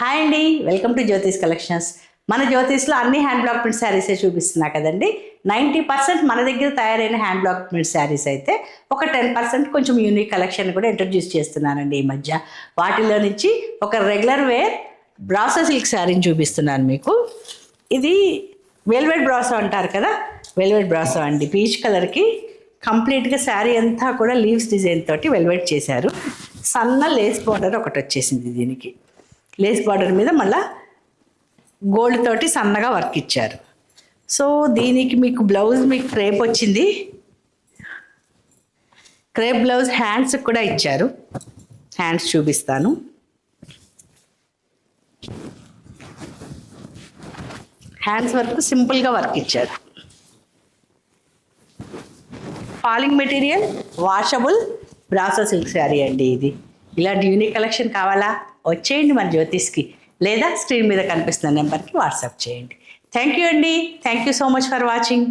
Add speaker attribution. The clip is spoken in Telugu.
Speaker 1: హాయ్ అండి, వెల్కమ్ టు జ్యోతిష్ కలెక్షన్స్. మన జ్యోతిష్లో అన్ని హ్యాండ్ బ్లాక్ ప్రింట్ శారీసే చూపిస్తున్నా కదండి. 90% మన దగ్గర తయారైన హ్యాండ్ బ్లాక్ ప్రింట్ శారీస్ అయితే ఒక 10% కొంచెం యూనిక్ కలెక్షన్ కూడా ఇంట్రడ్యూస్ చేస్తున్నానండి ఈ మధ్య. వాటిలో నుంచి ఒక రెగ్యులర్ వేర్ బ్రాసో సిల్క్ శారీని చూపిస్తున్నాను మీకు. ఇది వెల్వెట్ బ్రాసో అంటారు కదా, వెల్వెట్ బ్రాసో అండి. పీచ్ కలర్కి కంప్లీట్గా శారీ అంతా కూడా లీవ్స్ డిజైన్ తోటి వెల్వెట్ చేశారు. సన్న లేస్ బార్డర్ ఒకటి వచ్చేసింది దీనికి. లేస్ బార్డర్ మీద మళ్ళీ గోల్డ్ తోటి సన్నగా వర్క్ ఇచ్చారు. సో దీనికి మీకు బ్లౌజ్ మీకు క్రేప్ వచ్చింది. క్రేప్ బ్లౌజ్ హ్యాండ్స్ కూడా ఇచ్చారు. హ్యాండ్స్ చూపిస్తాను. హ్యాండ్స్ వర్క్ సింపుల్గా వర్క్ ఇచ్చారు. Falling material, washable brasso silk sari అండి ఇది. ఇలాంటి యూనిక్ కలెక్షన్ కావాలా? వచ్చేయండి మన జ్యోతిష్కి, లేదా స్క్రీన్ మీద కనిపిస్తున్న నెంబర్కి వాట్సాప్ చేయండి. థ్యాంక్ యూ అండి. Thank you so much for watching.